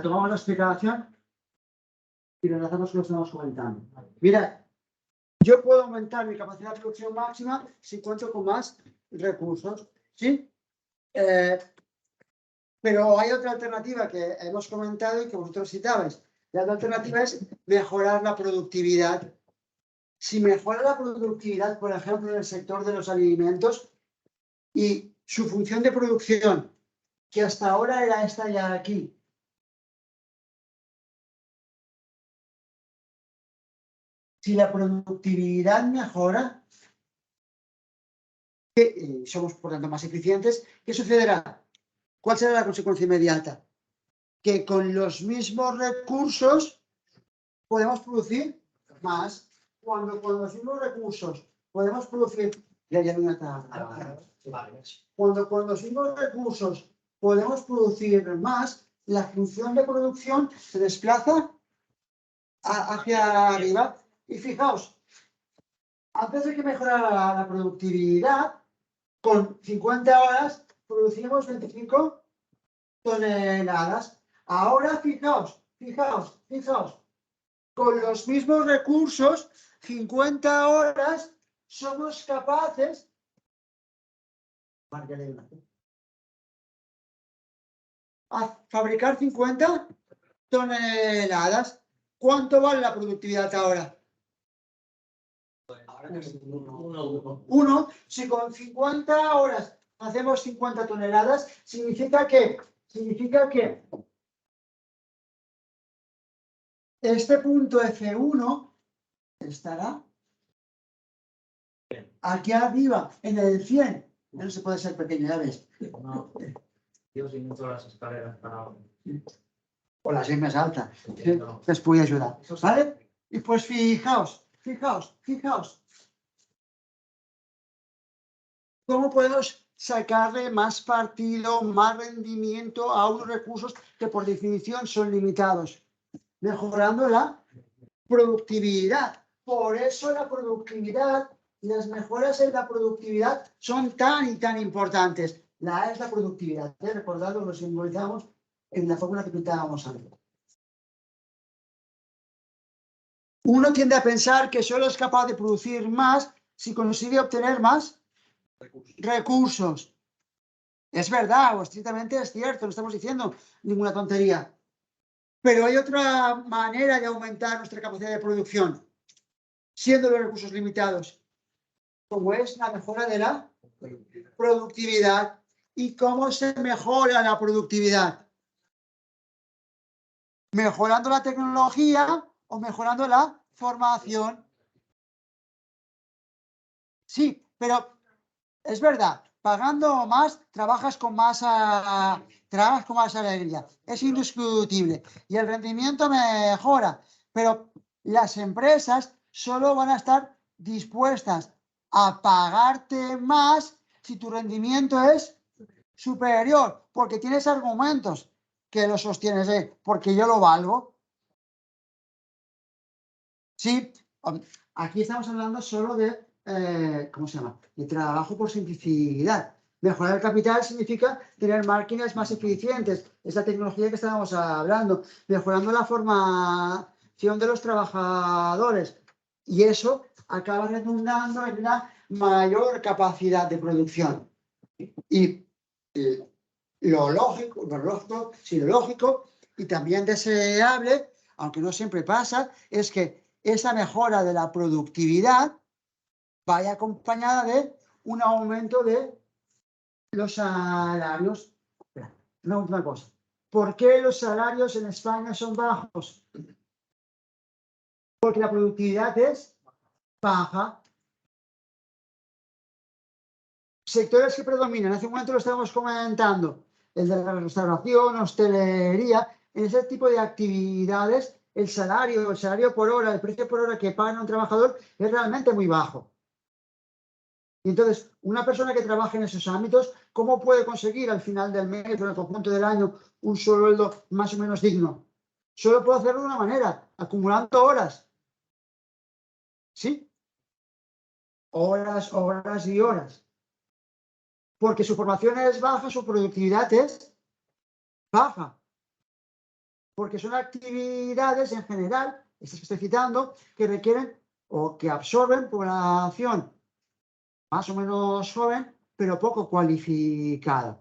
Tomamos la explicación y lo hacemos que lo estamos comentando. Mira, yo puedo aumentar mi capacidad de producción máxima si cuento con más recursos, ¿sí? Pero hay otra alternativa que hemos comentado y que vosotros citabais. La otra alternativa es mejorar la productividad. Si mejora la productividad, por ejemplo, en el sector de los alimentos y su función de producción, que hasta ahora era esta ya aquí, si la productividad mejora, somos por tanto más eficientes, ¿qué sucederá? ¿Cuál será la consecuencia inmediata? Que con los mismos recursos podemos producir más. Cuando con los mismos recursos podemos producir... Cuando con los mismos recursos podemos producir más, la función de producción se desplaza hacia arriba. Y fijaos, antes de que mejorara la productividad, con 50 horas producimos 25 toneladas. Ahora fijaos, con los mismos recursos, 50 horas, somos capaces a fabricar 50 toneladas. ¿Cuánto vale la productividad ahora? Uno. Si con 50 horas hacemos 50 toneladas, significa que este punto F1 estará aquí arriba, en el 100. No se puede ser pequeño, ya ves. No, yo sin mucho las escaleras para... O la S más alta. Les puede ayudar. ¿Vale? Y pues fijaos. ¿Cómo podemos sacarle más partido, más rendimiento a unos recursos que por definición son limitados? Mejorando la productividad. Por eso la productividad y las mejoras en la productividad son tan y tan importantes. La A es la productividad. Recordad, lo simbolizamos en la fórmula que pintábamos antes. Uno tiende a pensar que solo es capaz de producir más si consigue obtener más recursos. Es verdad, o estrictamente es cierto, no estamos diciendo ninguna tontería. Pero hay otra manera de aumentar nuestra capacidad de producción, siendo los recursos limitados, como es la mejora de la productividad. ¿Y cómo se mejora la productividad? ¿Mejorando la tecnología o mejorando la formación? Sí, pero es verdad, pagando más, trabajas con más alegría. Es indiscutible. Y el rendimiento mejora. Pero las empresas solo van a estar dispuestas a pagarte más si tu rendimiento es superior, porque tienes argumentos que lo sostienes, porque yo lo valgo. Sí, aquí estamos hablando solo de, ¿cómo se llama? De trabajo por simplicidad. Mejorar el capital significa tener máquinas más eficientes. Es la tecnología que estábamos hablando. Mejorando la formación de los trabajadores. Y eso acaba redundando en una mayor capacidad de producción. Y lo lógico y también deseable, aunque no siempre pasa, es que esa mejora de la productividad vaya acompañada de un aumento de los salarios. Una última cosa. ¿Por qué los salarios en España son bajos? Porque la productividad es baja. Sectores que predominan, hace un momento lo estábamos comentando, el de la restauración, hostelería, en ese tipo de actividades, el salario por hora, el precio por hora que paga un trabajador es realmente muy bajo. Y entonces, una persona que trabaja en esos ámbitos, ¿cómo puede conseguir al final del mes, en el conjunto del año, un sueldo más o menos digno? Solo puede hacerlo de una manera, acumulando horas. ¿Sí? Horas y horas. Porque su formación es baja, su productividad es baja. porque son actividades en general, estas que estoy citando, que requieren o que absorben población más o menos joven, pero poco cualificada.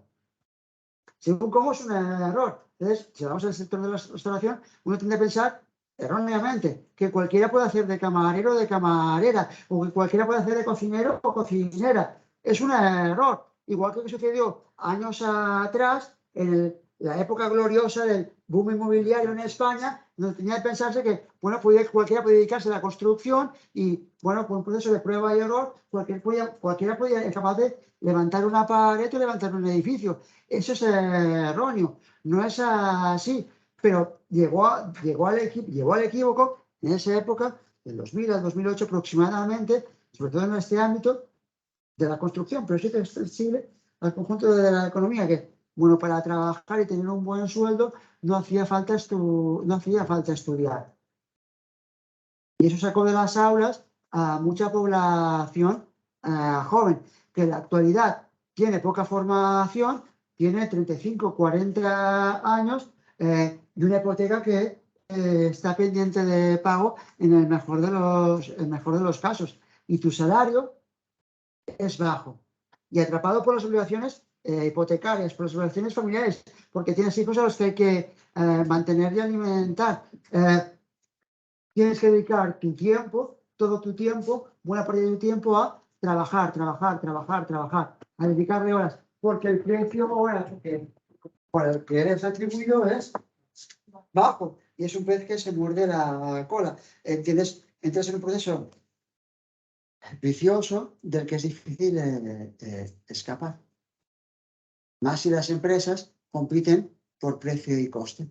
Según cómo es un error. Entonces, si vamos al sector de la restauración, uno tiende a pensar erróneamente que cualquiera puede hacer de camarero o de camarera, o que cualquiera puede hacer de cocinero o cocinera. Es un error. Igual que sucedió años atrás, en la época gloriosa del boom inmobiliario en España, donde tenía que pensarse que, bueno, cualquiera podía dedicarse a la construcción y, bueno, por un proceso de prueba y error, cualquiera podía ser capaz de levantar una pared o levantar un edificio. Eso es erróneo, no es así, pero llegó al equívoco en esa época, del 2000 al 2008 aproximadamente, sobre todo en este ámbito de la construcción, pero sí que es sensible al conjunto de la economía, que, bueno, para trabajar y tener un buen sueldo no hacía falta estudiar. Y eso sacó de las aulas a mucha población joven, que en la actualidad tiene poca formación, tiene 35, 40 años y una hipoteca que está pendiente de pago en el mejor de los casos. Y tu salario es bajo y atrapado por las obligaciones hipotecarias, por las obligaciones familiares, porque tienes hijos a los que hay que mantener y alimentar. Tienes que dedicar tu tiempo, todo tu tiempo, buena parte de tu tiempo a trabajar, a dedicarle horas, porque el precio ahora por el que eres atribuido es bajo y es un pez que se muerde la cola. ¿Entiendes? Entras en un proceso vicioso del que es difícil escapar. Más si las empresas compiten por precio y coste.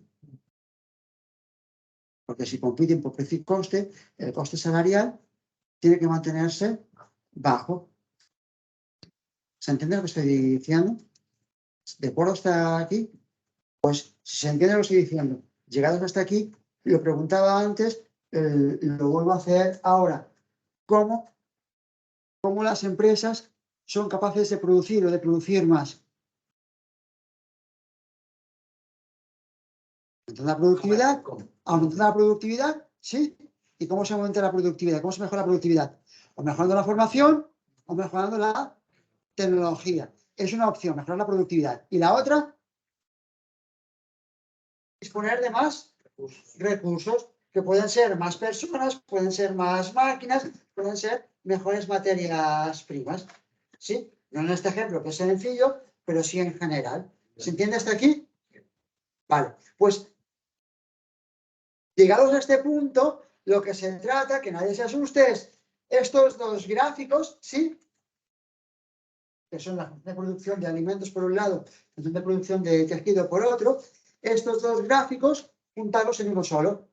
Porque si compiten por precio y coste, el coste salarial tiene que mantenerse bajo. ¿Se entiende lo que estoy diciendo? ¿De acuerdo hasta aquí? Pues si se entiende lo que estoy diciendo, llegados hasta aquí, lo preguntaba antes, lo vuelvo a hacer ahora. ¿Cómo las empresas son capaces de producir o de producir más? ¿Aumentando la productividad? ¿Aumentando la productividad? Sí. ¿Y cómo se aumenta la productividad? ¿Cómo se mejora la productividad? O mejorando la formación o mejorando la tecnología. Es una opción, mejorar la productividad. ¿Y la otra? Disponer de más recursos, que pueden ser más personas, pueden ser más máquinas, pueden ser mejores materias primas. ¿Sí? No en este ejemplo, que es sencillo, pero sí en general. ¿Se entiende hasta aquí? Vale, pues llegados a este punto, lo que se trata, que nadie se asuste, es estos dos gráficos, ¿sí? Que son la función de producción de alimentos por un lado, la función de producción de tejido por otro, estos dos gráficos, juntarlos en uno solo.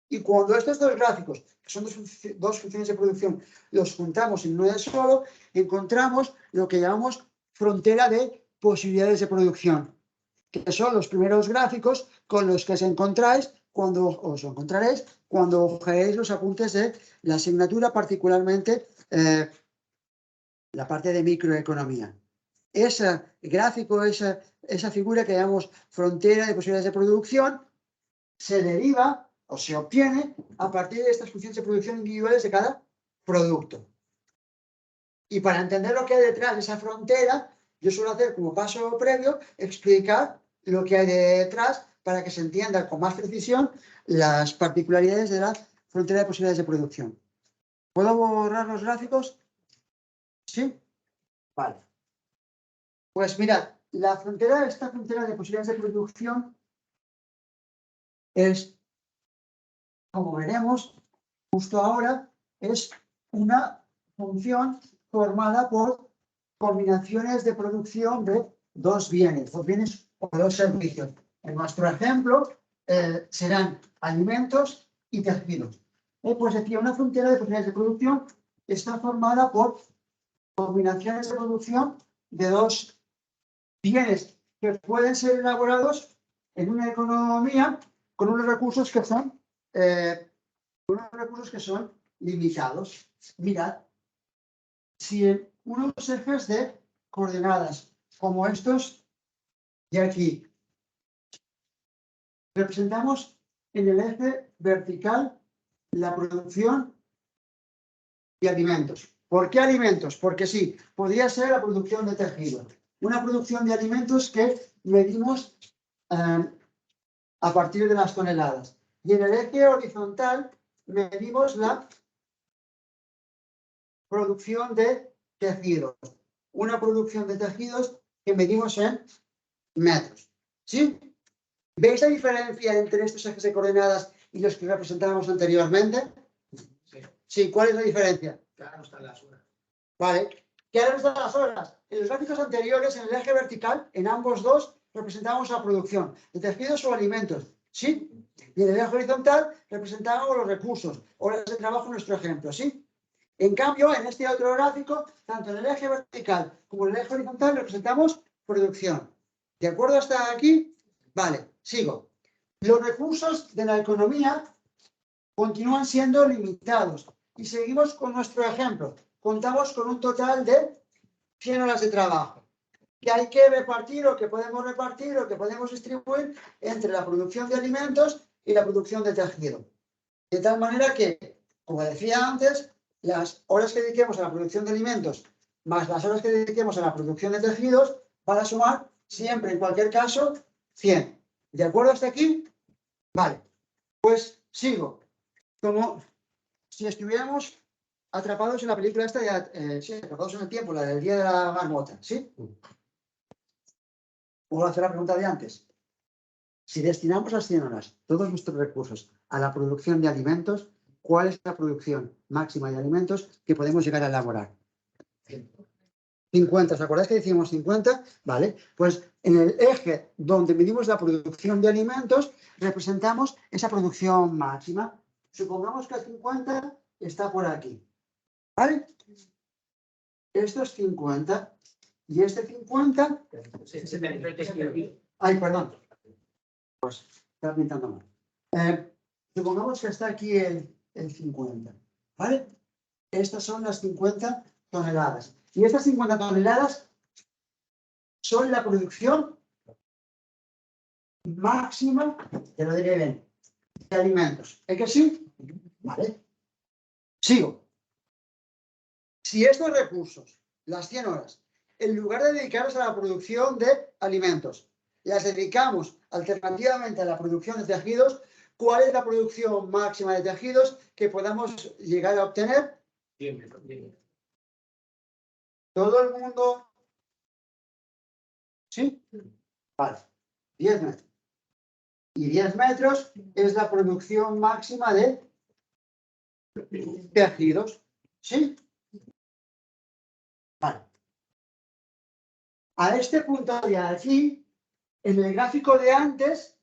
Y cuando estos dos gráficos, que son dos funciones de producción, los juntamos en uno de solo, encontramos lo que llamamos frontera de posibilidades de producción, que son los primeros gráficos con los que os encontráis cuando ojeéis los apuntes de la asignatura, particularmente la parte de microeconomía. Ese gráfico, esa figura que llamamos frontera de posibilidades de producción, se deriva o se obtiene a partir de estas funciones de producción individuales de cada producto. Y para entender lo que hay detrás de esa frontera, yo suelo hacer como paso previo explicar lo que hay detrás para que se entienda con más precisión las particularidades de la frontera de posibilidades de producción. ¿Puedo borrar los gráficos? ¿Sí? Vale. Pues mirad, esta frontera de posibilidades de producción es, como veremos justo ahora, es una función formada por combinaciones de producción de dos bienes o dos servicios. En nuestro ejemplo serán alimentos y tejidos. Pues decía, una frontera de posibilidades de producción está formada por combinaciones de producción de dos bienes que pueden ser elaborados en una economía con unos recursos que son limitados. Mirad, si en unos ejes de coordenadas como estos de aquí representamos en el eje vertical la producción de alimentos. ¿Por qué alimentos? Porque sí, podría ser la producción de tejido. Una producción de alimentos que medimos a partir de las toneladas. Y en el eje horizontal medimos la producción de tejidos. Una producción de tejidos que medimos en metros. ¿Sí? ¿Veis la diferencia entre estos ejes de coordenadas y los que representábamos anteriormente? Sí. Sí, ¿cuál es la diferencia? Claro, no están las horas. Vale. ¿Qué ahora están las horas? En los gráficos anteriores, en el eje vertical, en ambos dos, representábamos la producción de tejidos o alimentos. ¿Sí? Y en el eje horizontal representábamos los recursos, horas de trabajo en nuestro ejemplo. ¿Sí? En cambio, en este otro gráfico, tanto en el eje vertical como en el eje horizontal, representamos producción. ¿De acuerdo hasta aquí? Vale, sigo. Los recursos de la economía continúan siendo limitados. Y seguimos con nuestro ejemplo. Contamos con un total de 100 horas de trabajo, que hay que repartir o que podemos repartir o que podemos distribuir entre la producción de alimentos y la producción de tejido. De tal manera que, como decía antes, las horas que dediquemos a la producción de alimentos más las horas que dediquemos a la producción de tejidos van a sumar siempre, en cualquier caso, 100. ¿De acuerdo hasta aquí? Vale. Pues sigo. Como si estuviéramos atrapados en la película esta, sí, atrapados en el tiempo, la del día de la marmota, ¿sí? Puedo hacer la pregunta de antes. Si destinamos las 100 horas, todos nuestros recursos, a la producción de alimentos, ¿cuál es la producción máxima de alimentos que podemos llegar a elaborar? 50, ¿os acordáis que decíamos 50? Vale, pues en el eje donde medimos la producción de alimentos, representamos esa producción máxima. Supongamos que el 50 está por aquí. ¿Vale? Esto es 50. Y este 50... Ay, perdón. Pues está pintando mal. Supongamos que está aquí el 50. ¿Vale? Estas son las 50 toneladas. Y estas 50 toneladas son la producción máxima, te lo diré bien, de alimentos. ¿Es que sí? Vale. Sigo. Si estos recursos, las 100 horas, en lugar de dedicarlos a la producción de alimentos, las dedicamos alternativamente a la producción de tejidos, ¿cuál es la producción máxima de tejidos que podamos llegar a obtener? 10 metros. 10 metros. ¿Todo el mundo? ¿Sí? Vale. 10 metros. Y 10 metros es la producción máxima de tejidos. ¿Sí? Vale. A este punto de aquí, en el gráfico de antes,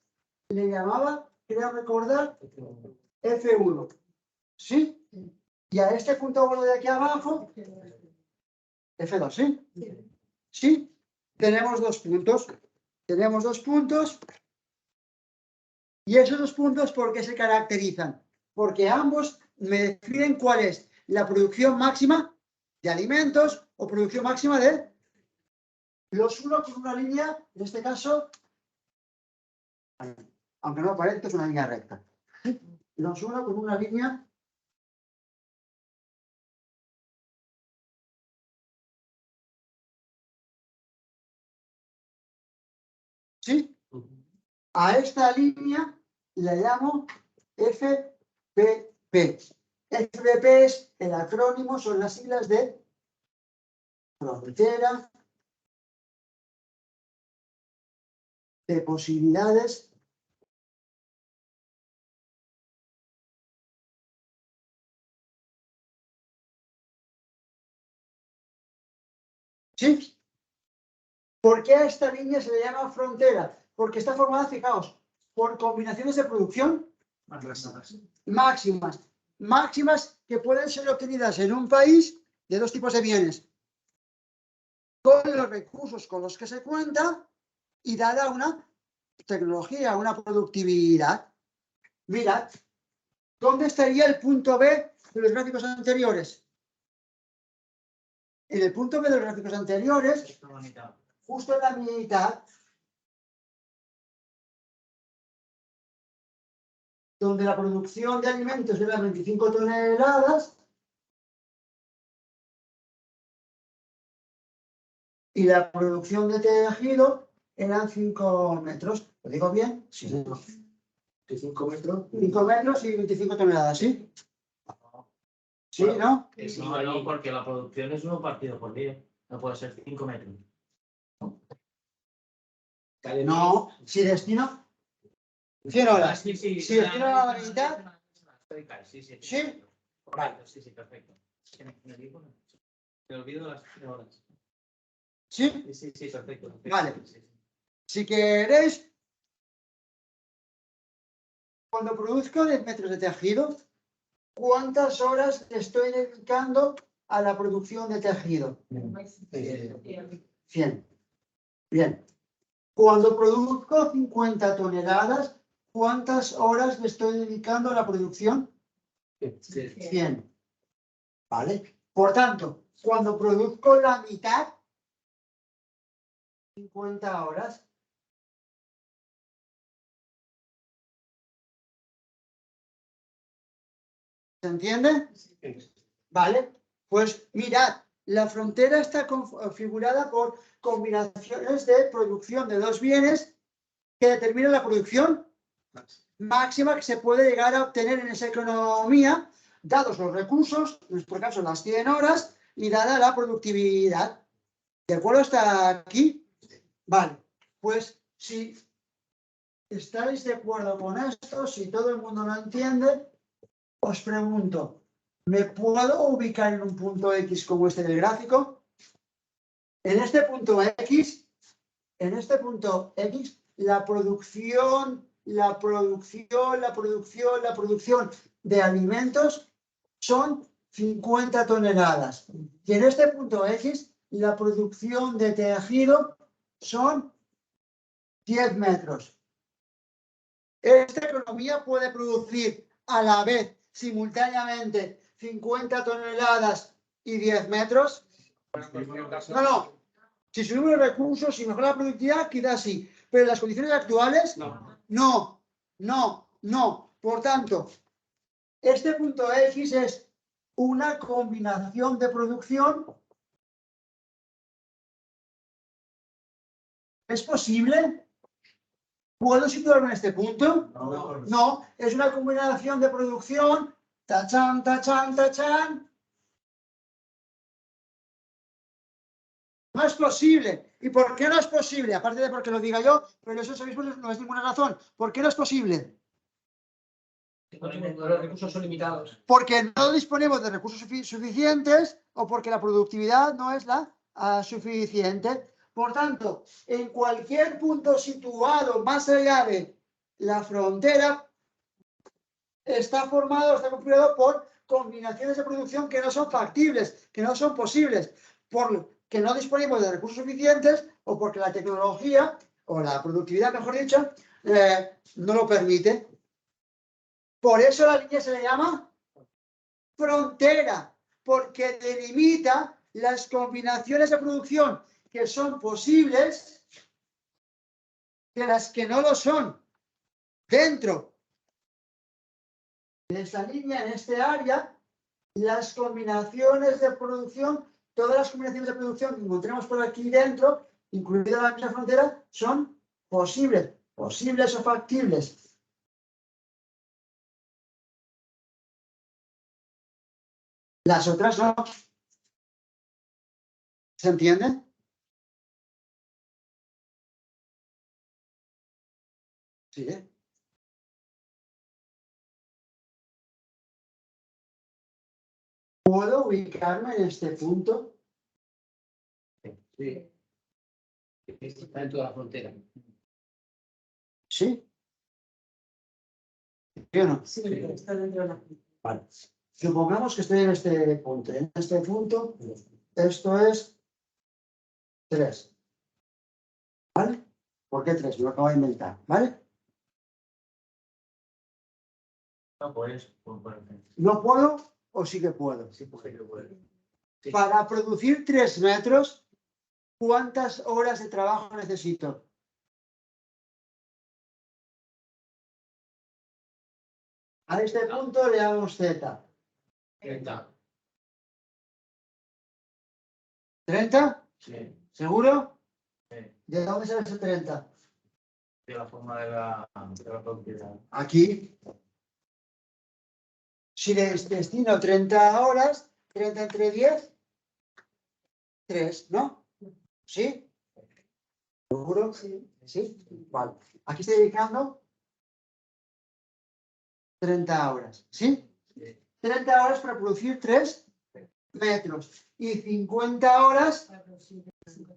le llamaba, creo recordar, F1. ¿Sí? Y a este punto bueno de aquí abajo, F2, ¿sí? ¿Sí? Tenemos dos puntos. Tenemos dos puntos. Y esos dos puntos, ¿por qué se caracterizan? Porque ambos me definen cuál es la producción máxima de alimentos o producción máxima de los uno con una línea, en este caso, aunque no parezca, es una línea recta. Los uno con una línea ¿sí? A esta línea la llamo FPP. FPP es el acrónimo, son las siglas de frontera de posibilidades ¿sí? ¿Por qué a esta línea se le llama frontera? Porque está formada, fijaos, por combinaciones de producción máximas. Máximas que pueden ser obtenidas en un país de dos tipos de bienes. Con los recursos con los que se cuenta y dada una tecnología, una productividad. Mirad, ¿dónde estaría el punto B de los gráficos anteriores? En el punto B de los gráficos anteriores, justo en la mitad, donde la producción de alimentos era 25 toneladas y la producción de tejido eran 5 metros. ¿Lo digo bien? Sí. No. 5 metros. 5 metros y 25 toneladas, ¿sí? Sí, ¿no? No, porque la producción es 1 partido por día. No puede ser 5 metros. No, si destino 100 horas. Sí, sí. Si destino la mitad. Sí, sí. ¿Sí? Vale, sí, perfecto. Me olvido las 3 horas. ¿Sí? Sí, perfecto. Vale. Sí. Si queréis, cuando produzco 10 metros de tejido, ¿cuántas horas estoy dedicando a la producción de tejido? 100. Bien. Cuando produzco 50 toneladas, ¿cuántas horas le estoy dedicando a la producción? 100. ¿Vale? Por tanto, cuando produzco la mitad, 50 horas. ¿Se entiende? ¿Vale? Pues mirad, la frontera está configurada por combinaciones de producción de dos bienes que determinan la producción máxima que se puede llegar a obtener en esa economía, dados los recursos, en nuestro caso las 100 horas, y dada la productividad. ¿De acuerdo hasta aquí? Vale, pues si estáis de acuerdo con esto, si todo el mundo lo entiende, os pregunto, ¿me puedo ubicar en un punto X como este del gráfico? En este punto X, la producción de alimentos son 50 toneladas. Y en este punto X, la producción de tejido son 10 metros. Esta economía puede producir a la vez, simultáneamente, 50 toneladas y 10 metros. No. Si subimos los recursos, si mejora la productividad, quizás sí. Pero en las condiciones actuales, no. Por tanto, este punto X es una combinación de producción. ¿Es posible? ¿Puedo situarme en este punto? No, es una combinación de producción. Tachán, tachán, tachán. No es posible. ¿Y por qué no es posible? Aparte de porque lo diga yo, pero eso mismo no es ninguna razón. ¿Por qué no es posible? Los recursos son limitados. Porque no disponemos de recursos suficientes o porque la productividad no es la suficiente. Por tanto, en cualquier punto situado más allá de la frontera, está configurado por combinaciones de producción que no son factibles, que no son posibles, porque no disponemos de recursos suficientes o porque la tecnología, o la productividad, mejor dicho, no lo permite. Por eso la línea se le llama frontera, porque delimita las combinaciones de producción que son posibles de las que no lo son dentro de esta línea, en este área. Las combinaciones de producción, todas las combinaciones de producción que encontremos por aquí dentro, incluida la misma frontera, son posibles o factibles. Las otras no. ¿Se entiende? Sí. ¿Puedo ubicarme en este punto? Sí. Está dentro de la frontera. ¿Sí? ¿Sí o no? Sí, está dentro de la frontera. Vale. Supongamos que estoy en este punto. En este punto, esto es 3. ¿Vale? ¿Por qué 3? Me lo acabo de inventar. ¿Vale? No puedes. ¿No puedo o sí que puedo? Sí, porque yo puedo. Sí. Para producir 3 metros, ¿cuántas horas de trabajo necesito? A este punto le damos Z. 30. ¿30? Sí. ¿Seguro? Sí. ¿De dónde sale ese 30? De la forma de la propiedad. Aquí. Si les destino 30 horas, 30 entre 10, 3, ¿no? ¿Sí? ¿Seguro? Sí. ¿Sí? Vale. Aquí estoy dedicando 30 horas, ¿sí? 30 horas para producir 3 metros y 50 horas,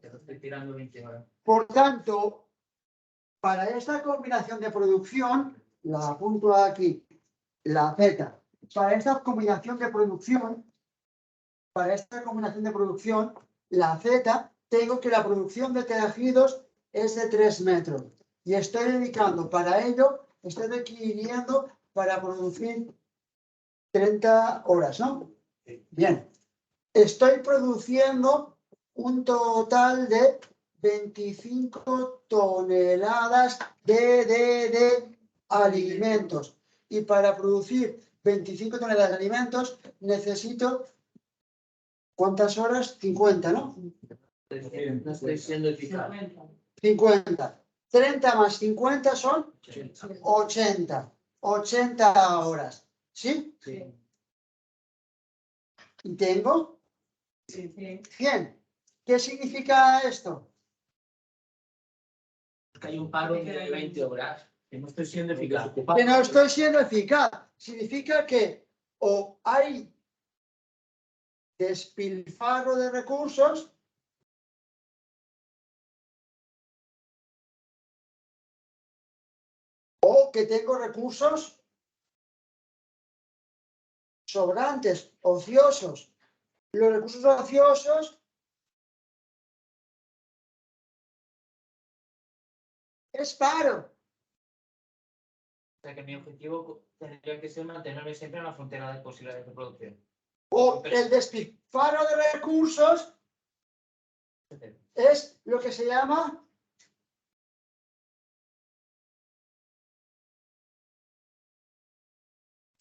Te lo estoy tirando 20 horas. por tanto, para esta combinación de producción, la apunto aquí, la Z, para esta combinación de producción, la Z, tengo que la producción de tejidos es de 3 metros. Y estoy dedicando para ello, estoy requiriendo para producir 30 horas, ¿no? Bien. Estoy produciendo un total de 25 toneladas de alimentos. Y para producir 25 toneladas de alimentos necesito, ¿cuántas horas? 50, ¿no? No estoy siendo eficaz. 50. 30 más 50 son 80. 80 horas. ¿Sí? Sí. Y tengo 100. ¿Qué significa esto? Que hay un paro de 20 horas. Que no estoy siendo eficaz. Que no estoy siendo eficaz. Significa que o hay despilfarro de recursos o que tengo recursos sobrantes, ociosos. Los recursos ociosos es paro. O sea que mi objetivo tendría que ser mantenerme siempre en la frontera de posibilidades de producción. O el despilfarro de recursos es lo que se llama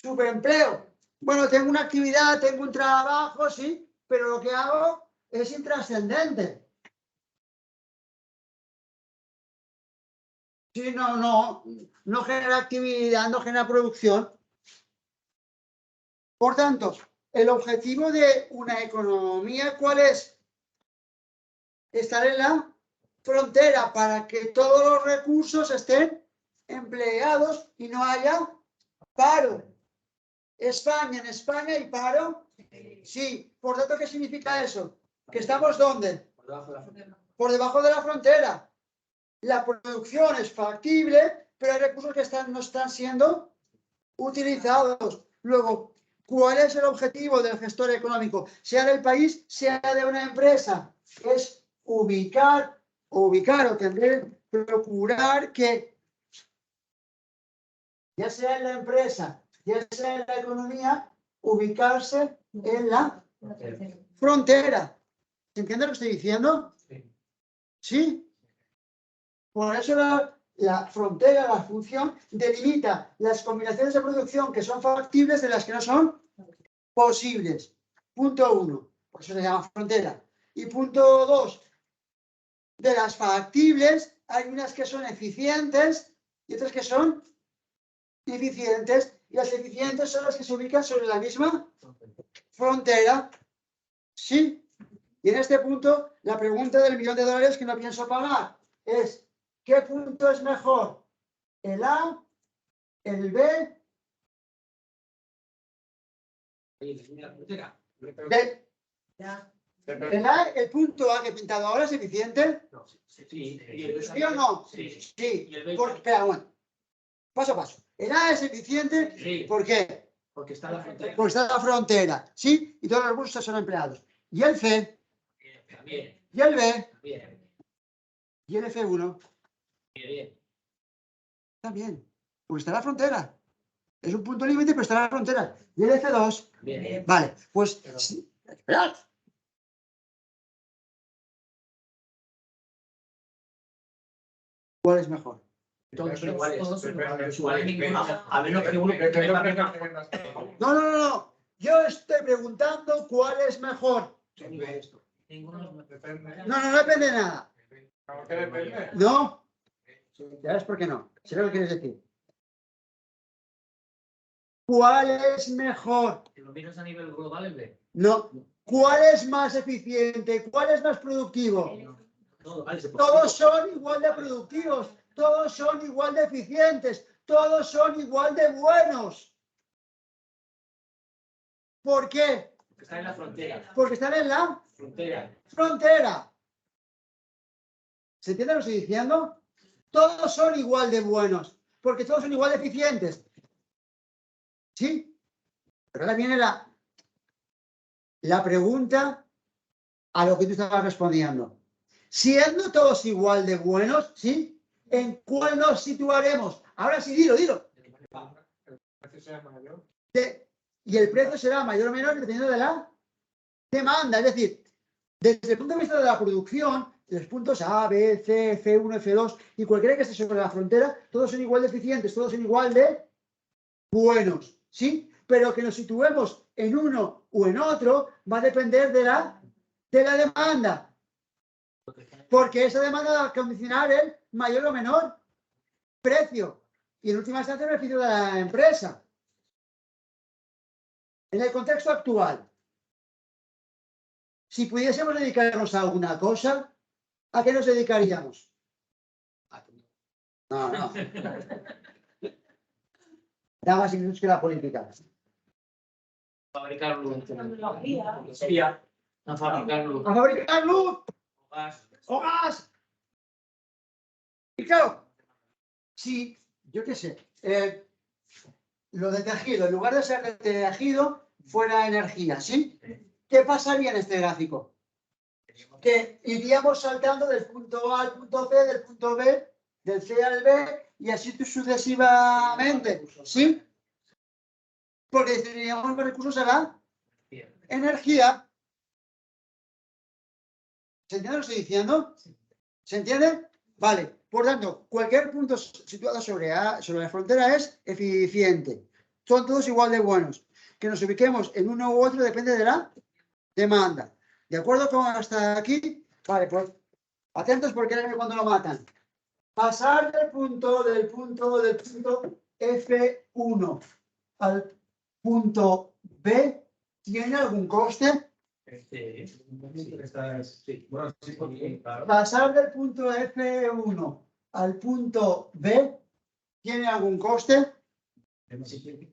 superempleo. Bueno, tengo una actividad, tengo un trabajo, sí, pero lo que hago es intrascendente. Sí, no genera actividad, no genera producción. Por tanto, el objetivo de una economía, ¿cuál es? Estar en la frontera para que todos los recursos estén empleados y no haya paro. España, en España hay paro. Sí, por tanto, ¿qué significa eso? ¿Que estamos dónde? Por debajo de la frontera. La producción es factible, pero hay recursos que no están siendo utilizados. Luego, ¿cuál es el objetivo del gestor económico? Sea del país, sea de una empresa. Es ubicar o procurar que, ya sea en la empresa, ya sea en la economía, ubicarse en la frontera. ¿Se entiende lo que estoy diciendo? ¿Sí? Por eso la frontera, la función, delimita las combinaciones de producción que son factibles de las que no son posibles. Punto 1. Por eso se llama frontera. Y punto 2. De las factibles, hay unas que son eficientes y otras que son ineficientes. Y las eficientes son las que se ubican sobre la misma frontera. ¿Sí? Y en este punto, la pregunta del $1.000.000 que no pienso pagar es: ¿qué punto es mejor? ¿El A? ¿El B? ¿El A, el punto A que he pintado ahora es eficiente? ¿Sí o no? Sí. Sí. ¿Y el B? Espera, bueno. Paso a paso. ¿El A es eficiente? Sí. ¿Por qué? Porque está en la frontera. Porque está en la frontera. ¿Sí? Y todos los recursos son empleados. ¿Y el C? Bien. ¿Y el B? Bien. ¿Y el F1? Bien. También. Porque está en la frontera. Es un punto límite, pero está en la frontera. ¿Y el F2? Bien. Vale, pues... sí. Esperad. ¿Cuál es mejor? Todos son iguales. Todos son iguales. Iguales, Ninguno. a menos que uno No. Yo estoy preguntando cuál es mejor. Ninguno es mejor. No depende de nada. ¿Qué depende? No. Ya ves por qué no. Sé lo que quieres decir. ¿Cuál es mejor? Si lo miras a nivel global, es B. No. ¿Cuál es más eficiente? ¿Cuál es más productivo? Todos Todos son igual de productivos. Todos son igual de eficientes. Todos son igual de buenos. ¿Por qué? Está en la frontera. Porque están en la frontera. ¿Se entiende lo que estoy diciendo? Todos son igual de buenos. Porque todos son igual de eficientes. ¿Sí? Pero ahora viene la pregunta a lo que tú estabas respondiendo. Siendo todos igual de buenos, ¿sí? ¿En cuál nos situaremos? Ahora sí, dilo. Y el precio será mayor o menor dependiendo de la demanda. Es decir, desde el punto de vista de la producción, los puntos A, B, C, F1, F2 y cualquiera que esté sobre la frontera, todos son igual de eficientes, todos son igual de buenos, ¿sí? Pero que nos situemos en uno o en otro va a depender de la demanda. Porque esa demanda va a condicionar el mayor o menor precio. Y en última instancia el beneficio de la empresa. En el contexto actual, si pudiésemos dedicarnos a alguna cosa, ¿a qué nos dedicaríamos? No. Da más incluso que la política. Fabricar luz. Espía. A fabricar luz. A fabricar luz Gas. o gas. Y claro, si, yo qué sé, lo de tejido, en lugar de ser de tejido, fuera energía, ¿sí? ¿Qué pasaría en este gráfico? Que iríamos saltando del punto A al punto C, del punto B, del C al B, y así sucesivamente, ¿sí? Porque tendríamos recursos a la energía. ¿Se entiende lo que estoy diciendo? ¿Se entiende? Vale. Por tanto, cualquier punto situado sobre la frontera es eficiente. Son todos igual de buenos. Que nos ubiquemos en uno u otro depende de la demanda. ¿De acuerdo con hasta aquí? Vale, pues atentos porque ahora cuando lo matan. Pasar del punto F1 al punto B tiene algún coste. Pasar del punto F1 al punto B tiene algún coste.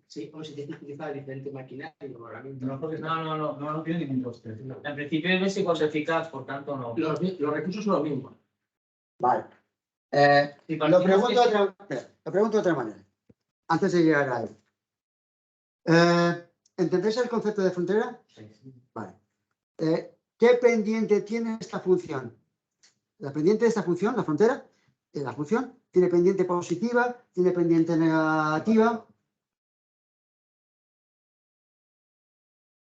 Sí, o si tienes que utilizar diferente maquinaria. No tiene ningún coste. En principio es igual eficaz, por tanto no. Los recursos son los mismos. Vale. Si Lo partimos pregunto de otra manera. Antes de llegar a él. ¿Entendéis el concepto de frontera? Vale. ¿Qué pendiente tiene esta función? La pendiente de esta función, la frontera, la función, tiene pendiente positiva, tiene pendiente negativa.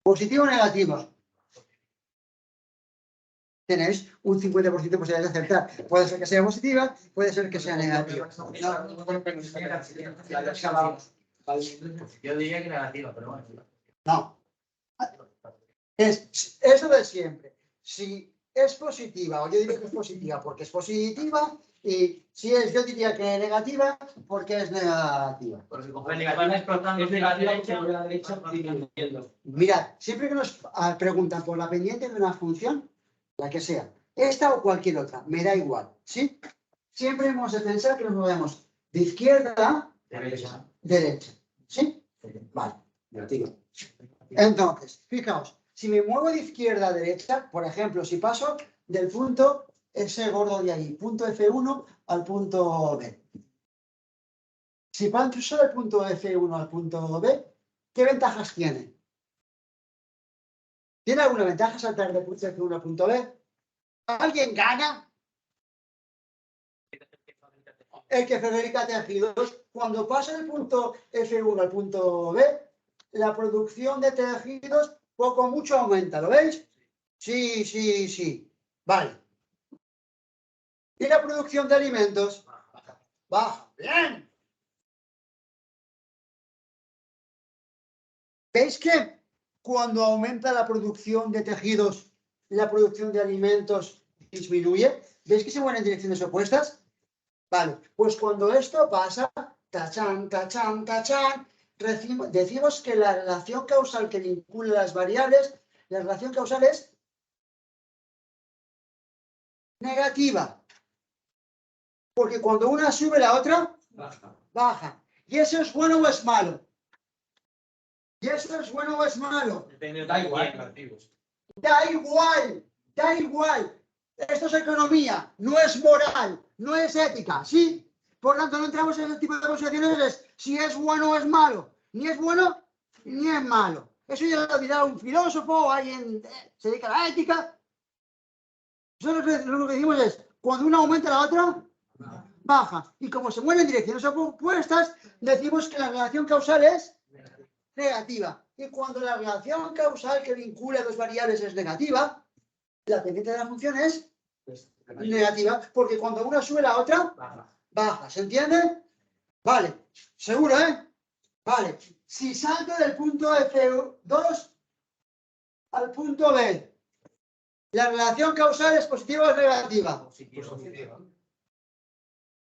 ¿Positivo o negativa? Tenéis un 50% de posibilidad de acertar. Puede ser que sea positiva, puede ser que sea negativa. Yo diría que negativa, pero bueno. No. Es eso de siempre. Si es positiva, o yo diría que es positiva porque es positiva, y si es, yo diría que es negativa porque es negativa. Porque como es negativa, es negativa, la derecha. Mirad, siempre que nos preguntan por la pendiente de una función, la que sea, esta o cualquier otra, me da igual, ¿sí? Siempre hemos de pensar que nos movemos de izquierda a derecha, ¿sí? Vale, negativo. Entonces, fijaos, si me muevo de izquierda a derecha, por ejemplo, si paso del punto ese gordo de ahí, punto F1 al punto B. Si paso del punto F1 al punto B, ¿qué ventajas tiene? ¿Tiene alguna ventaja saltar del punto F1 al punto B? ¿Alguien gana? El que fabrica tejidos. Cuando pasa del punto F1 al punto B, la producción de tejidos poco o mucho aumenta. ¿Lo veis? Sí. Vale. ¿Y la producción de alimentos? baja. Bien. ¿Veis que cuando aumenta la producción de tejidos, la producción de alimentos disminuye? ¿Veis que se mueven en direcciones opuestas? Vale, pues cuando esto pasa, tachán, tachán, tachán, decimos que la relación causal que vincula las variables, la relación causal es negativa. Porque cuando una sube, la otra baja. ¿Y eso es bueno o es malo? ¿Y eso es bueno o es malo? Da igual. Da igual, da igual. Esto es economía, no es moral, no es ética, ¿sí? Por tanto, no entramos en ese tipo de consideraciones si es bueno o es malo. Ni es bueno, ni es malo. Eso ya lo dirá un filósofo, alguien se dedica a la ética. Nosotros lo que decimos es, cuando una aumenta, la otra baja. Y como se mueven en direcciones opuestas, decimos que la relación causal es negativa. Y cuando la relación causal que vincula dos variables es negativa, la pendiente de la función es negativa, porque cuando una sube, la otra baja. ¿Se entiende? Vale. ¿Seguro, Vale. Si salto del punto F2 al punto B, ¿la relación causal es positiva o es negativa? Positiva.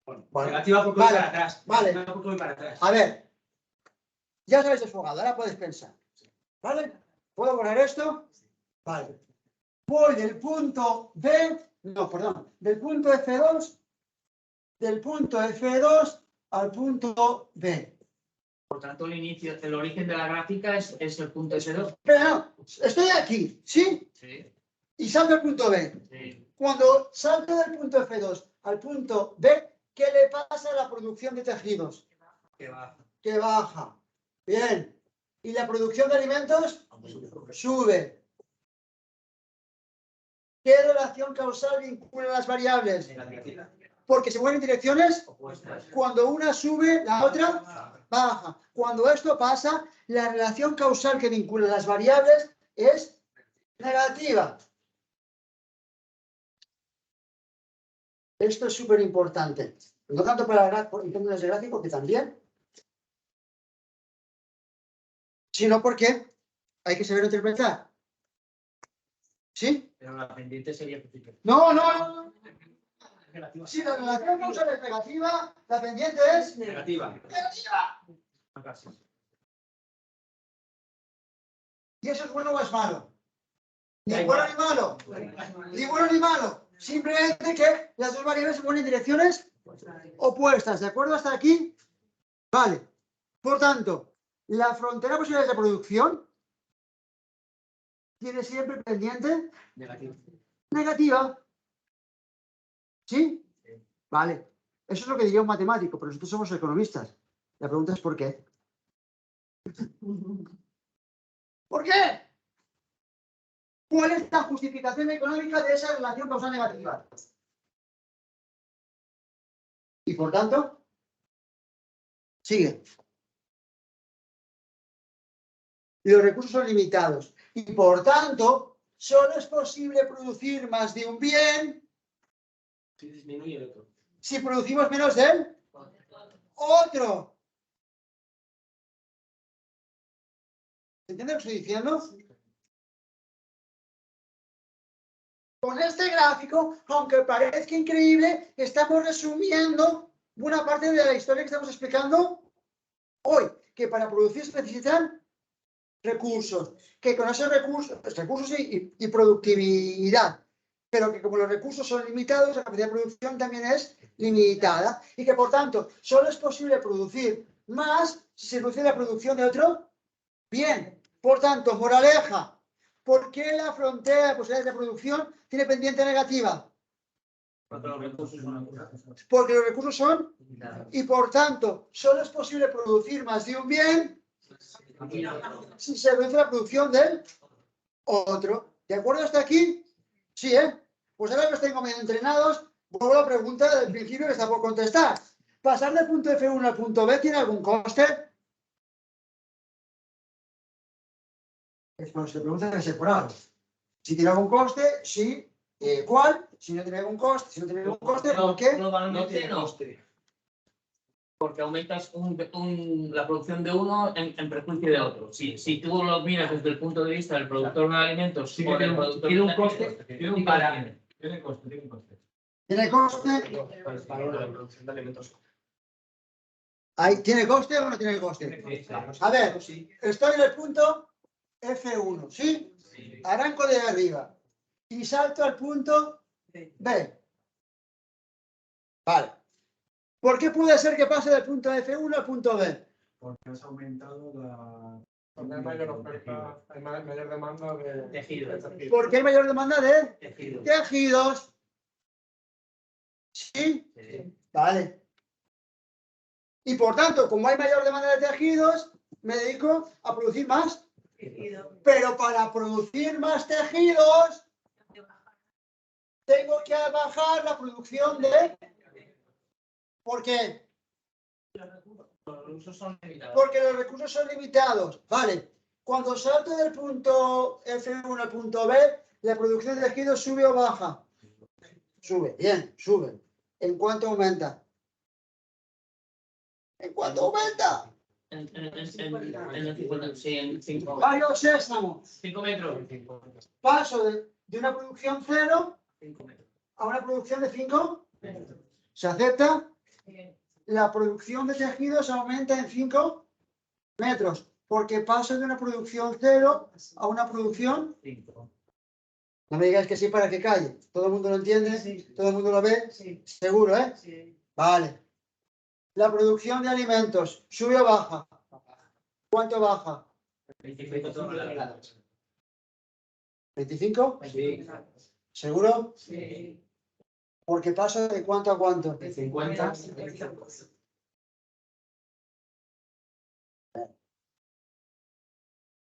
Bueno, Negativa porque voy para atrás. Vale. Negativa porque voy para atrás. A ver. Ya os habéis desfogado, ahora podéis pensar. ¿Vale? ¿Puedo poner esto? Vale. Voy del punto B, no, perdón, del punto F2 al punto B. Por tanto, el origen de la gráfica es el punto S2. Pero no, estoy aquí, ¿sí? Sí. Y salto al punto B. Sí. Cuando salto del punto F2 al punto B, ¿qué le pasa a la producción de tejidos? Que baja. Que baja. Bien. ¿Y la producción de alimentos? Sube. ¿Qué relación causal vincula las variables? Negativa. Porque se mueven en direcciones. Opuestas. Cuando una sube, la otra baja. Cuando esto pasa, la relación causal que vincula las variables es negativa. Esto es súper importante. No tanto para en términos de gráfico, que también, sino porque hay que saber interpretar. ¿Sí? Pero la pendiente sería positiva. No. Negativa. Si la relación causal es negativa, la pendiente es Negativa. negativa. Casi. ¿Y eso es bueno o es malo? Ni Da bueno igual. ni malo. Ni bueno ni malo. Simplemente que las dos variables se ponen en direcciones opuestas. ¿De acuerdo hasta aquí? Vale. Por tanto, la frontera de posibilidades de producción tiene siempre pendiente Negativa. negativa. ¿Sí? Vale. Eso es lo que diría un matemático, pero nosotros somos economistas. La pregunta es ¿por qué? ¿Por qué? ¿Cuál es la justificación económica de esa relación causal negativa? Y por tanto, sigue. Los recursos son limitados. Y por tanto, solo es posible producir más de un bien Si disminuye el otro. si producimos menos del otro. ¿Se entiende lo que estoy diciendo? Con este gráfico, aunque parezca increíble, estamos resumiendo buena parte de la historia que estamos explicando hoy, que para producir se necesitan recursos, que con esos recursos y productividad, pero que como los recursos son limitados, la capacidad de producción también es limitada y que por tanto solo es posible producir más si se reduce la producción de otro bien. Por tanto, moraleja, ¿por qué la frontera de posibilidades de producción tiene pendiente negativa? Porque los recursos son limitados. Porque los recursos son y por tanto solo es posible producir más de un bien si se reduce la producción del otro. ¿De acuerdo hasta aquí? Sí, Pues ahora que los tengo medio entrenados, vuelvo a la pregunta del principio que está por contestar. ¿Pasar del punto F1 al punto B tiene algún coste? Bueno, se pregunta debe ser por algo. Si tiene algún coste, sí. ¿Cuál? Si no tiene algún coste, ¿por qué? No tiene coste. Porque aumentas la producción de uno en perjuicio de otro. Si tú lo miras desde el punto de vista del productor de alimentos Sí, o del productor tiene un de coste. alimentos, Tiene un para- coste. Tiene coste. ¿Tiene coste? Para la producción de alimentos. ¿Tiene coste o no tiene coste? A ver, estoy en el punto F1, ¿sí? Arranco de arriba y salto al punto B. Vale. ¿Por qué puede ser que pase del punto F1 al punto B? Porque has aumentado la... Porque hay mayor oferta, hay mayor demanda de Tejidos. Porque hay mayor demanda de Tejidos. tejidos. ¿Sí? Sí. Vale. Y por tanto, como hay mayor demanda de tejidos, me dedico a producir más. Pero para producir más tejidos, tengo que bajar la producción de... ¿Por qué? Los recursos son limitados. Porque los recursos son limitados. Vale. Cuando salto del punto F1 al punto B, la producción de tejidos sube o baja. Sube, bien, sube. ¿En cuánto aumenta? ¿En cuánto aumenta? En el 50, sí, en 5 Varios sésamos. metros. Paso de una producción 0 5 metros. a una producción de 5. ¿Se acepta? La producción de tejidos aumenta en 5 metros, porque paso de una producción 0 a una producción... 5. No me digáis que sí para que calle. ¿Todo el mundo lo entiende? Sí. ¿Todo el mundo lo ve? Sí, Seguro, ¿eh? sí. Vale. La producción de alimentos, ¿sube o baja? ¿Cuánto baja? 25 toneladas. ¿25? Sí. ¿Seguro? Sí. Porque paso de cuánto a cuánto. De 50.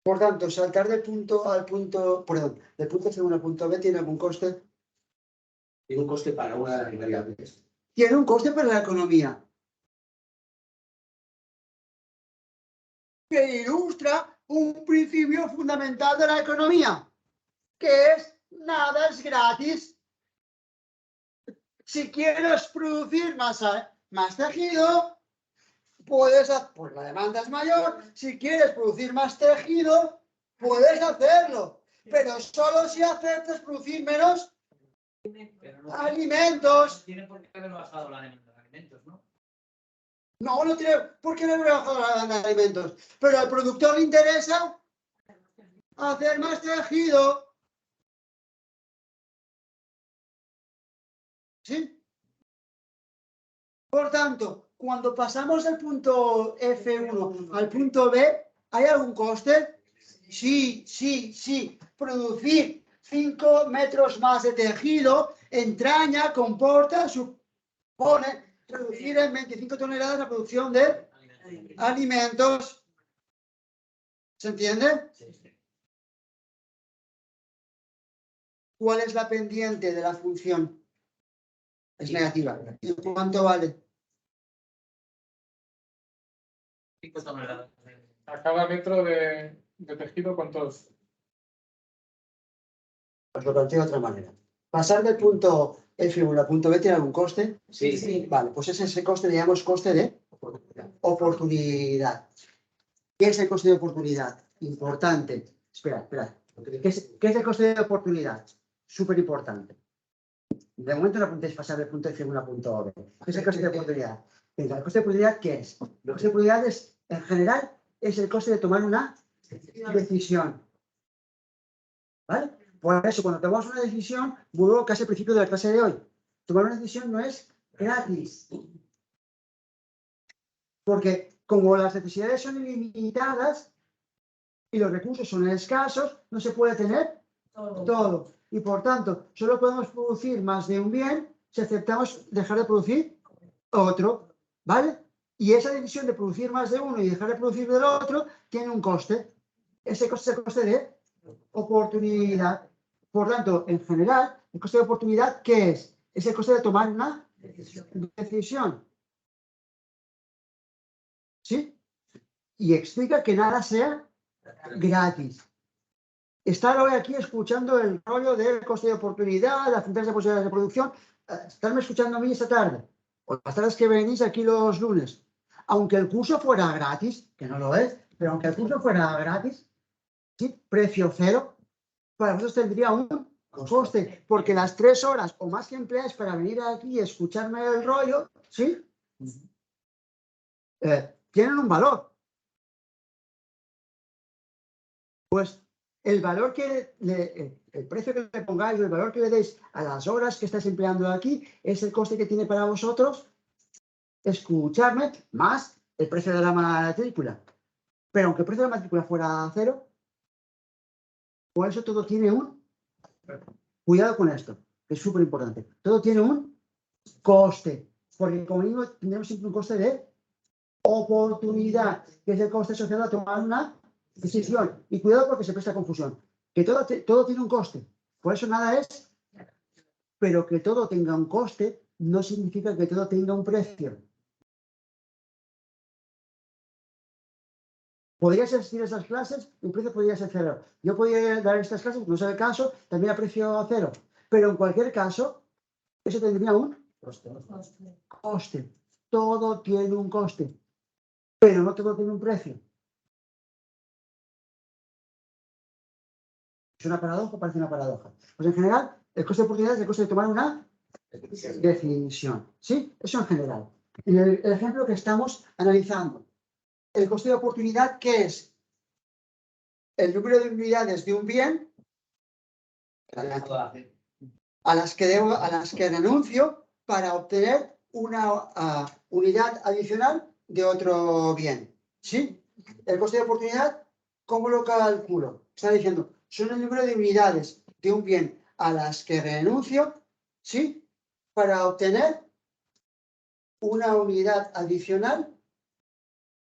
Por tanto, saltar del punto al punto, perdón, del punto C1 al punto B tiene algún coste. Tiene un coste para una de las variables. Tiene un coste para la economía. Que ilustra un principio fundamental de la economía, que es nada es gratis. Si quieres producir más tejido, puedes hacer, pues la demanda es mayor, si quieres producir más tejido, puedes hacerlo, pero solo si aceptas producir menos Pero no alimentos. tiene por qué haber bajado la demanda de alimentos, ¿no? No tiene por qué haber bajado la demanda de alimentos, pero al productor le interesa hacer más tejido. ¿Sí? Por tanto, cuando pasamos del punto F1 al punto B, ¿hay algún coste? Sí. Producir 5 metros más de tejido entraña, comporta, supone reducir en 25 toneladas la producción de alimentos. ¿Se entiende? ¿Cuál es la pendiente de la función? Es negativa. ¿Y cuánto vale? 5 toneladas. A cada metro de tejido, ¿cuántos? Os lo planteo de otra manera. Pasar del punto F1 al punto B tiene algún coste. Sí. Vale, pues ese coste le llamamos coste de oportunidad. ¿Qué es el coste de oportunidad? Importante. Espera. ¿Qué es el coste de oportunidad? Súper importante. De momento no apuntéis pasar del punto F1 al punto B. ¿Qué es el coste de oportunidad? Venga, ¿el coste de oportunidad qué es? El coste de oportunidad es, en general, es el coste de tomar una decisión. ¿Vale? Por eso, cuando tomamos una decisión, vuelvo casi al principio de la clase de hoy. Tomar una decisión no es gratis. Porque como las necesidades son ilimitadas y los recursos son escasos, no se puede tener todo. Y por tanto, solo podemos producir más de un bien si aceptamos dejar de producir otro. ¿Vale? Y esa decisión de producir más de uno y dejar de producir del otro tiene un coste. Ese coste es el coste de oportunidad. Por tanto, en general, el coste de oportunidad, ¿qué es? Es el coste de tomar una decisión. ¿Sí? Y explica que nada sea gratis. Estar hoy aquí escuchando el rollo del coste de oportunidad, las funciones de posibilidades de producción, estarme escuchando a mí esta tarde, o las tardes que venís aquí los lunes. aunque el curso fuera gratis, que no lo es, pero aunque el curso fuera gratis, ¿sí? Precio cero, para vosotros tendría un coste, porque las 3 horas o más que empleáis para venir aquí y escucharme el rollo, ¿sí? Tienen un valor. Pues el valor el precio que le pongáis, el valor que le deis a las horas que estáis empleando aquí, es el coste que tiene para vosotros escucharme, más el precio de la matrícula. Pero aunque el precio de la matrícula fuera cero, por eso todo tiene un... Cuidado con esto, que es súper importante. Todo tiene un coste, porque como digo, tendremos siempre un coste de oportunidad, que es el coste asociado a tomar una decisión. Y cuidado porque se presta confusión. Que todo tiene un coste. Por eso nada es, pero que todo tenga un coste no significa que todo tenga un precio. Podrías asistir a esas clases, el precio podría ser cero. Yo podría dar estas clases, no es el caso, también a precio cero. Pero en cualquier caso, eso tendría un coste. Todo tiene un coste, pero no todo tiene un precio. ¿Es una paradoja o parece una paradoja? Pues en general, el coste de oportunidad es el coste de tomar una decisión. ¿Sí? Eso en general. En el ejemplo que estamos analizando, el coste de oportunidad, ¿qué es? El número de unidades de un bien a las que renuncio para obtener una unidad adicional de otro bien. ¿Sí? El coste de oportunidad, ¿cómo lo calculo? Está diciendo, son el número de unidades de un bien a las que renuncio, ¿sí? Para obtener una unidad adicional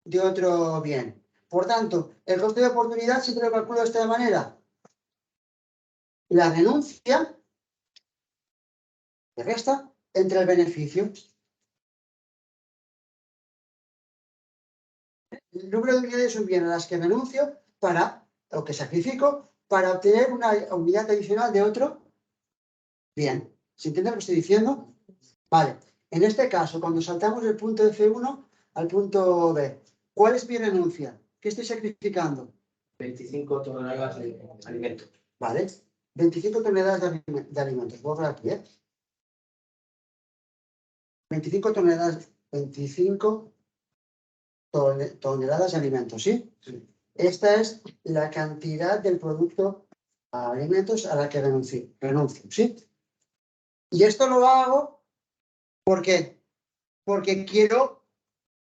de otro bien. Por tanto, el coste de oportunidad siempre lo calculo de esta manera. La renuncia se resta entre el beneficio. El número de unidades es un bien a las que renuncio o que sacrifico para obtener una unidad adicional de otro bien. ¿Se entiende lo que estoy diciendo? Vale. En este caso, cuando saltamos del punto F1 al punto B, ¿cuál es mi renuncia? ¿Qué estoy sacrificando? 25 toneladas de alimentos. Vale. 25 toneladas de alimentos. Voy a poner aquí, 25 toneladas de alimentos, ¿sí? Sí. Esta es la cantidad del producto a alimentos a la que renuncio, ¿sí? Y esto lo hago porque quiero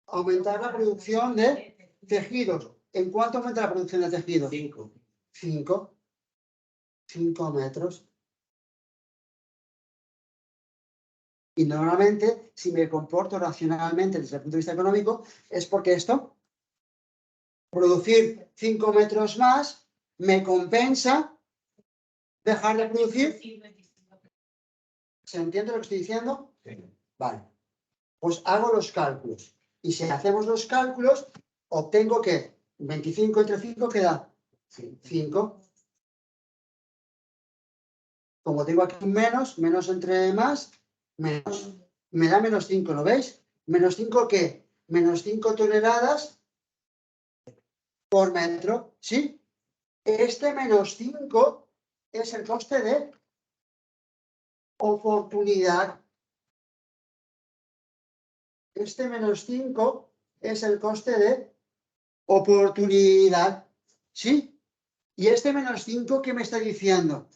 aumentar la producción de tejidos. ¿En cuánto aumenta la producción de tejidos? 5 metros. Y normalmente, si me comporto racionalmente desde el punto de vista económico, es porque esto, producir 5 metros más, me compensa dejar de producir. ¿Se entiende lo que estoy diciendo? Sí. Vale. Pues hago los cálculos. Y si hacemos los cálculos, obtengo que 25 entre 5 queda 5. Como tengo aquí un menos entre más, menos. Me da menos 5, ¿lo veis? ¿Menos 5 qué? Menos 5 toneladas por metro, ¿sí? Este menos 5 es el coste de oportunidad. Este menos 5 es el coste de oportunidad, ¿sí? Y este menos 5, ¿qué me está diciendo?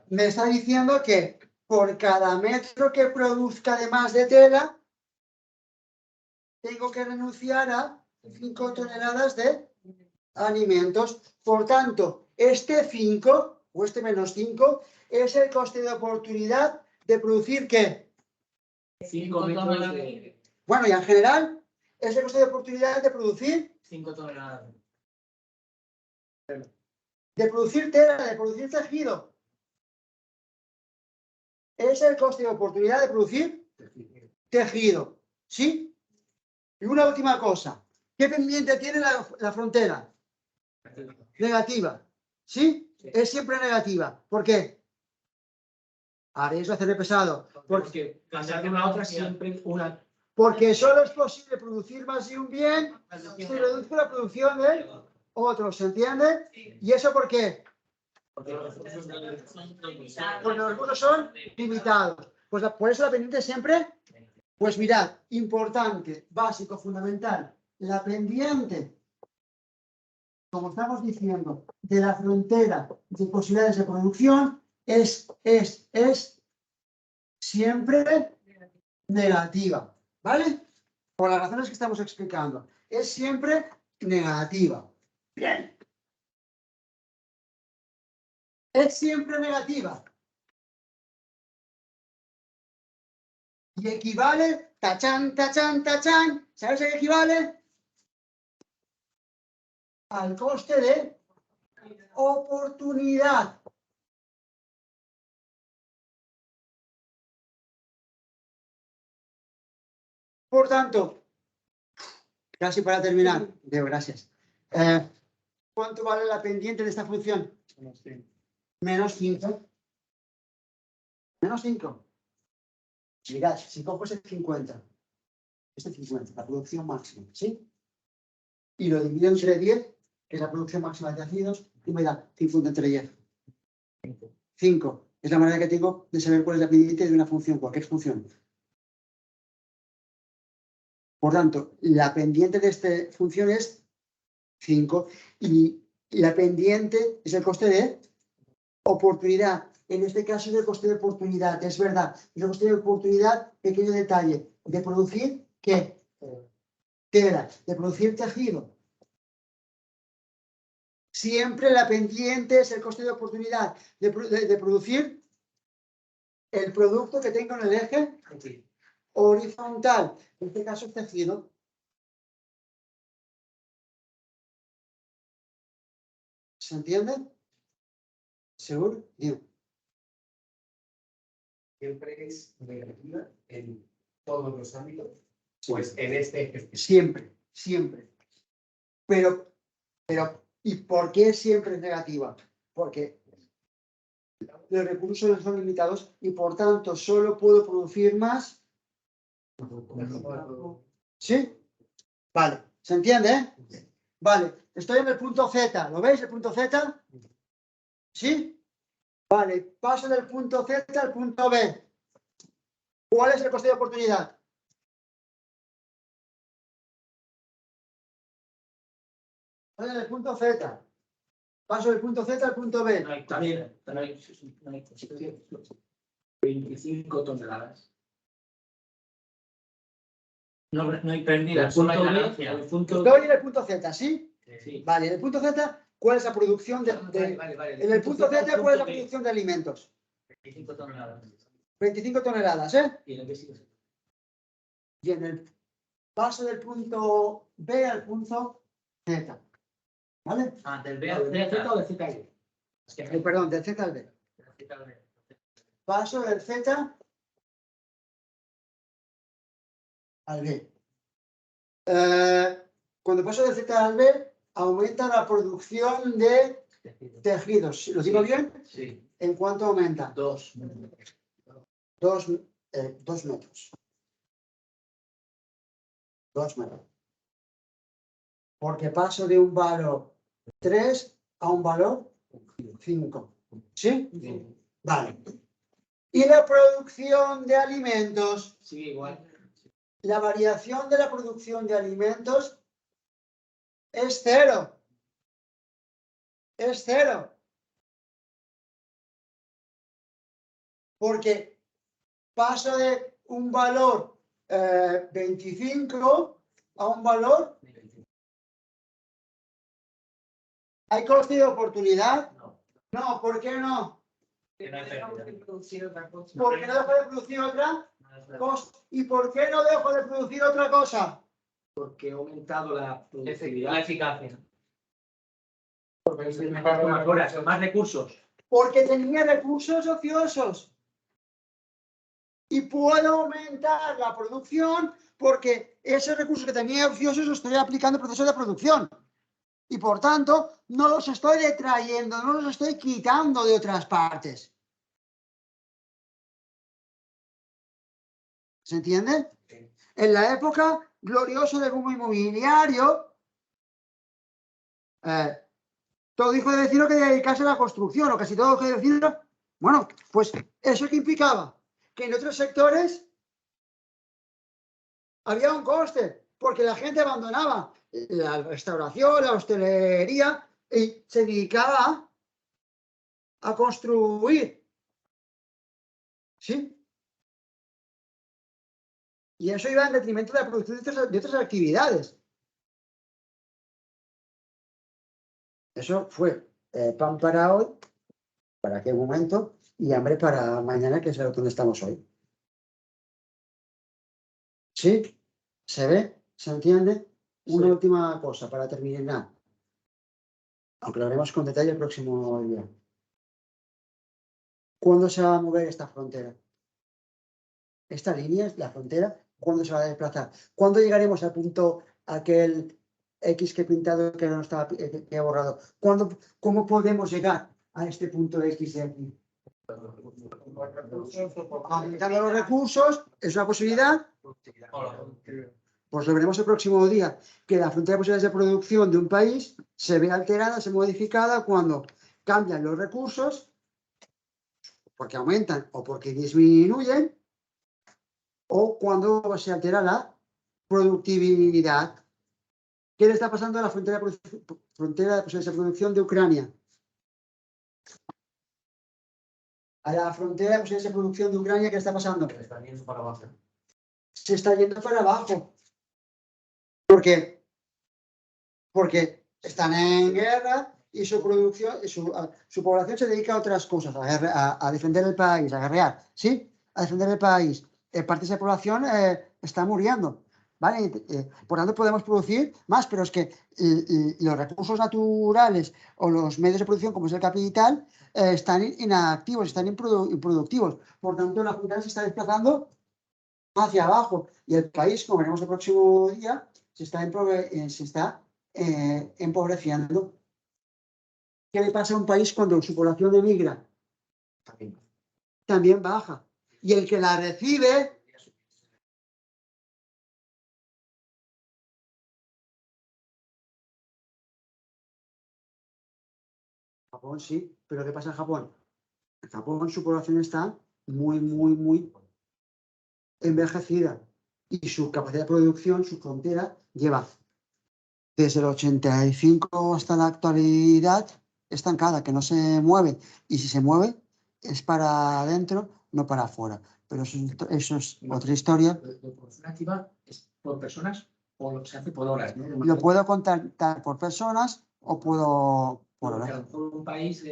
Me está diciendo que por cada metro que produzca de más de tela, tengo que renunciar a 5 toneladas de alimentos. Por tanto, este 5 o este menos 5 es el coste de oportunidad de producir ¿qué? 5 metros de... Bueno, y en general, es el coste de oportunidad de producir 5 toneladas. de producir tela, de producir tejido. Es el coste de oportunidad de producir tejido. ¿Sí? Y una última cosa. ¿Qué pendiente tiene la frontera? Negativa. ¿Sí? Es siempre negativa. ¿Por qué? haréis hacerle pesado. Porque pasar de una a otra siempre una. Porque solo es posible producir más de un bien si reduzco la producción de otro, ¿se entiende? ¿Y eso por qué? Porque los recursos son limitados. Pues por eso la pendiente siempre, pues mirad, importante, básico, fundamental, la pendiente, como estamos diciendo, de la frontera de posibilidades de producción es siempre negativa, ¿vale? Por las razones que estamos explicando. Es siempre negativa. Bien. Es siempre negativa. Y equivale, tachán, tachán, tachán. ¿Sabes a qué equivale? Al coste de oportunidad. Por tanto, casi para terminar, Deo, gracias. ¿Cuánto vale la pendiente de esta función? Menos 5. Menos 5. Mirad, si cojo ese 50, este 50, la producción máxima, ¿sí? Y lo divido entre 10, que es la producción máxima de ácidos, y me da 50 entre 10. 5. Es la manera que tengo de saber cuál es la pendiente de una función, cualquier función. Por tanto, la pendiente de esta función es 5 y la pendiente es el coste de oportunidad. En este caso es el coste de oportunidad, es verdad. Es el coste de oportunidad, pequeño detalle, de producir, ¿qué? Tela, de producir tejido. Siempre la pendiente es el coste de oportunidad de producir el producto que tenga en el eje horizontal. En este caso es tejido. ¿Se entiende? ¿Seguro? Bien. Siempre es negativa en todos los ámbitos, pues en este ejercicio. Siempre, siempre. Pero, ¿y por qué siempre es negativa? Porque los recursos son limitados y por tanto solo puedo producir más. ¿Sí? Vale, ¿se entiende? Vale, estoy en el punto Z, ¿lo veis el punto Z? ¿Sí? Vale, paso del punto Z al punto B. ¿Cuál es el coste de oportunidad? Estoy en el punto Z. Paso del punto Z al punto B. También 25 toneladas. No hay pérdida, solo hay ganancia. Estoy en el punto Z, ¿sí? Sí. Vale, en el punto Z, ¿cuál es la producción de... Vale. En el punto Z, ¿cuál es la producción de alimentos? 25 toneladas. 25 toneladas, ¿eh? Y en el B sí. Y en el paso del punto B al punto Z. ¿Vale? Ah, del B ¿De al Z Z. o de Z al B? Es que Perdón, del Z al B. Del Z al B. Paso del Z al B. Cuando paso del Z al B, aumenta la producción de tejidos. ¿Lo digo bien? Sí. ¿En cuánto aumenta? 2. 2 metros. 2 metros. Porque paso de un valor 3 a un valor 5. ¿Sí? Sí. Vale. Y la producción de alimentos. Sí, igual. La variación de la producción de alimentos es 0. Es 0. Porque paso de un valor 25 a un valor. ¿Hay coste de oportunidad? No, ¿por qué no? Que no hay pérdida. ¿Por qué no dejo de producir otra cosa? ¿Y por qué no dejo de producir otra cosa? Porque ha aumentado la La productividad. eficacia. Más horas, más recursos. Porque tenía recursos ociosos. Y puedo aumentar la producción porque esos recursos que tenía ociosos los estoy aplicando en proceso de producción. Y por tanto, no los estoy detrayendo, no los estoy quitando de otras partes. ¿Se entiende? En la época gloriosa del boom inmobiliario, todo hijo de vecino quería dedicarse a la construcción, o casi todo hijo de vecino. Bueno, pues eso que implicaba que en otros sectores había un coste, porque la gente abandonaba la restauración, la hostelería y se dedicaba a construir. ¿Sí? Y eso iba en detrimento de la producción de otras actividades. Eso fue pan para hoy, para aquel momento, y hambre para mañana, que es donde estamos hoy. ¿Sí? ¿Se ve? ¿Se entiende? Una última cosa para terminar. Aunque lo haremos con detalle el próximo día. ¿Cuándo se va a mover esta frontera? Esta línea es la frontera. ¿Cuándo se va a desplazar? ¿Cuándo llegaremos al punto aquel X que he pintado que no estaba que he borrado? ¿Cómo podemos llegar a este punto X de aquí? Aumentando los recursos, es una posibilidad. Pues lo veremos el próximo día, que la frontera de posibilidades de producción de un país se ve alterada, se ve modificada cuando cambian los recursos, porque aumentan o porque disminuyen, o cuando se altera la productividad. ¿Qué le está pasando a la frontera de posibilidades de producción de Ucrania? A la frontera de posibilidades de producción de Ucrania, ¿qué está pasando? Se están yendo para abajo. Se está yendo para abajo. ¿Por qué? Porque están en guerra y su producción, su población se dedica a otras cosas, a defender el país, a guerrear, ¿sí? A defender el país. Parte de esa población está muriendo, ¿vale? Por tanto, podemos producir más, pero es que los recursos naturales o los medios de producción, como es el capital, están inactivos, están improductivos. Por tanto, la frontera se está desplazando hacia abajo y el país, como veremos el próximo día, se está empobreciendo. ¿Qué le pasa a un país cuando su población emigra? También baja. Y el que la recibe... Japón sí, pero ¿qué pasa en Japón? En Japón su población está muy envejecida y su capacidad de producción, su frontera, lleva desde el 85 hasta la actualidad estancada, que no se mueve. Y si se mueve, es para adentro, no para afuera. Pero eso es otra historia. La producción activa es por personas o se hace por horas, ¿no? Lo puedo contar por personas o puedo por Porque a horas. lo mejor un país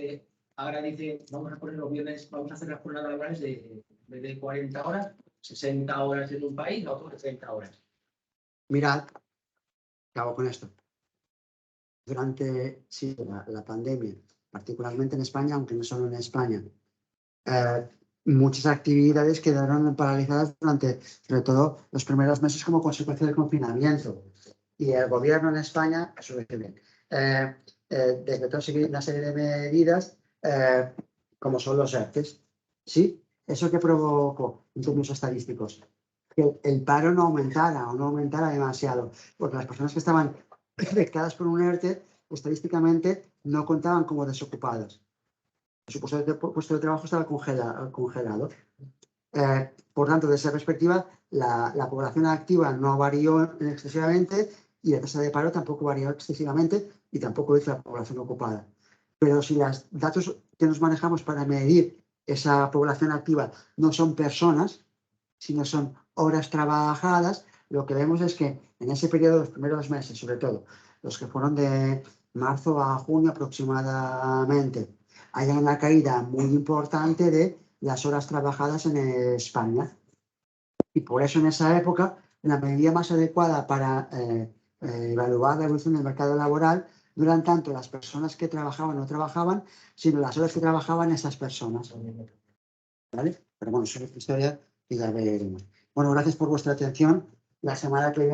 ahora dice, vamos a poner los viernes, vamos a hacer las jornadas laborales de 40 horas, 60 horas en un país, a otro de 30 horas. Mirad, acabo con esto. Durante la pandemia, particularmente en España, aunque no solo en España, muchas actividades quedaron paralizadas durante, sobre todo, los primeros meses como consecuencia del confinamiento. Y el gobierno en España, eso lo dice bien, decretó una serie de medidas como son los ERTEs. ¿Sí? ¿Eso qué provocó en términos estadísticos? Que el paro no aumentara demasiado, porque las personas que estaban afectadas por un ERTE, estadísticamente no contaban como desocupadas. Su puesto de trabajo estaba congelado. Por tanto, desde esa perspectiva, la población activa no varió excesivamente y la tasa de paro tampoco varió excesivamente y tampoco lo hizo la población ocupada. Pero si los datos que nos manejamos para medir esa población activa no son personas, sino son horas trabajadas, lo que vemos es que en ese periodo, los primeros meses, sobre todo, los que fueron de marzo a junio aproximadamente, hay una caída muy importante de las horas trabajadas en España. Y por eso en esa época, la medida más adecuada para evaluar la evolución del mercado laboral no eran tanto las personas que trabajaban o no trabajaban, sino las horas que trabajaban esas personas. ¿Vale? Pero bueno, eso es otra historia y ya veremos. Bueno, gracias por vuestra atención. La semana que viene